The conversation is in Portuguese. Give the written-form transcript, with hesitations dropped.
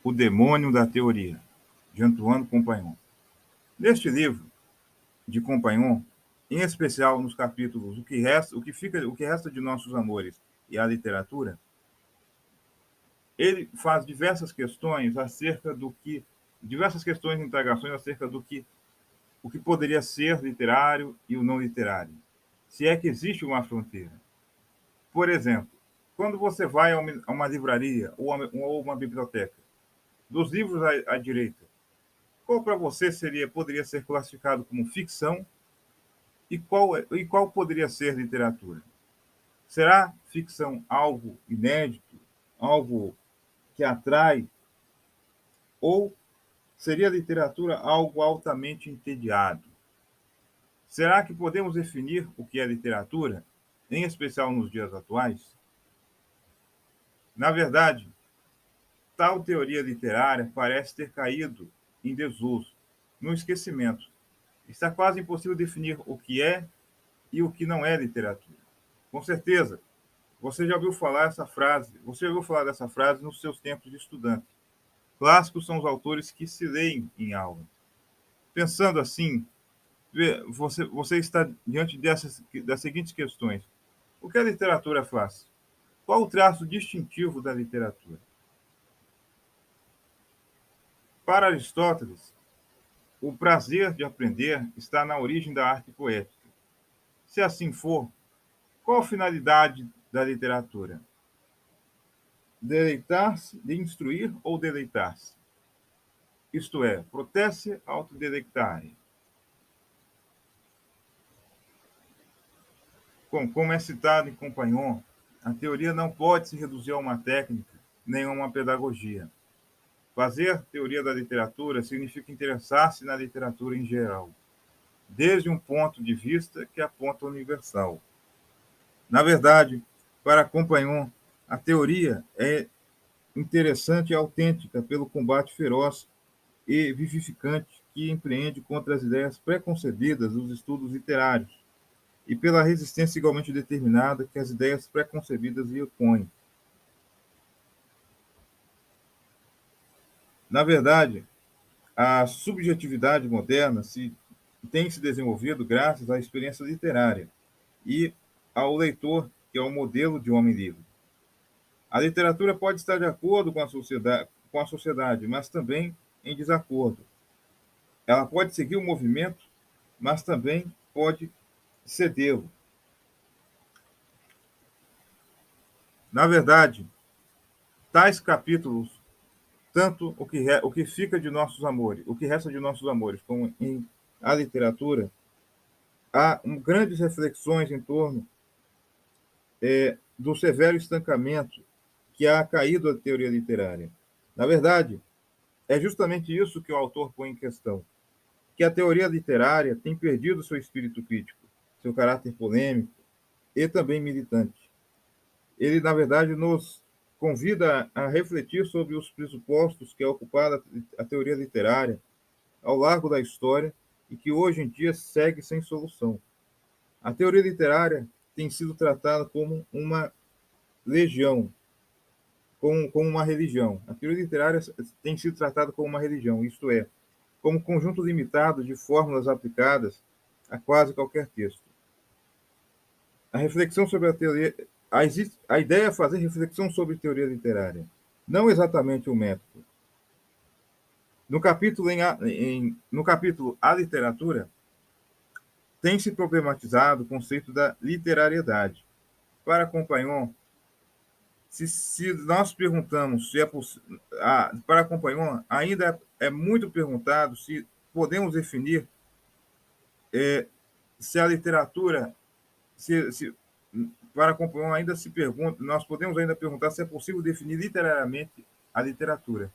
O Demônio da Teoria, de Antoine Compagnon. Neste livro de Compagnon, em especial nos capítulos o que resta de nossos amores e a literatura, ele faz diversas questões indagações acerca do que o que poderia ser literário e o não literário. Se é que existe uma fronteira. Por exemplo, quando você vai a uma livraria ou uma biblioteca, dos livros à direita, qual para você poderia ser classificado como ficção e qual poderia ser literatura? Será ficção algo inédito, algo que atrai, ou seria literatura algo altamente entediado? Será que podemos definir o que é literatura, em especial nos dias atuais? Na verdade, tal teoria literária parece ter caído em desuso, no esquecimento. Está quase impossível definir o que é e o que não é literatura. Com certeza, você já ouviu falar dessa frase nos seus tempos de estudante. Clássicos são os autores que se leem em aula. Pensando assim, você está diante das seguintes questões. O que a literatura faz? Qual o traço distintivo da literatura? Para Aristóteles, o prazer de aprender está na origem da arte poética. Se assim for, qual a finalidade da literatura? Deleitar-se, de instruir ou deleitar-se? Isto é, protesse autodelectare. Como é citado em Compagnon, a teoria não pode se reduzir a uma técnica, nem a uma pedagogia. Fazer teoria da literatura significa interessar-se na literatura em geral, desde um ponto de vista que aponta universal. Na verdade, para Compagnon, a teoria é interessante e autêntica pelo combate feroz e vivificante que empreende contra as ideias preconcebidas dos estudos literários e pela resistência igualmente determinada que as ideias preconcebidas lhe opõem. Na verdade, a subjetividade moderna tem se desenvolvido graças à experiência literária e ao leitor, que é o modelo de homem livre. A literatura pode estar de acordo com a sociedade, mas também em desacordo. Ela pode seguir o movimento, mas também pode cedê-lo. Na verdade, tais capítulos, tanto o que fica de nossos amores, o que resta de nossos amores, como em a literatura, há grandes reflexões em torno do severo estancamento que há caído a teoria literária. Na verdade, é justamente isso que o autor põe em questão, que a teoria literária tem perdido seu espírito crítico, seu caráter polêmico e também militante. Ele, na verdade, nos convida a refletir sobre os pressupostos que é ocupada a teoria literária ao largo da história e que hoje em dia segue sem solução. A teoria literária tem sido tratada como uma legião, como uma religião. A teoria literária tem sido tratada como uma religião, isto é, como conjunto limitado de fórmulas aplicadas a quase qualquer texto. A reflexão sobre a teoria. A ideia é fazer reflexão sobre teoria literária, não exatamente o método. No capítulo A Literatura, tem se problematizado o conceito da literariedade. Para Compagnon, se nós perguntamos se é possível. Para Compagnon, ainda é muito perguntado se podemos definir se a literatura. Para Compagnon, ainda se pergunta, nós podemos ainda perguntar se é possível definir literariamente a literatura.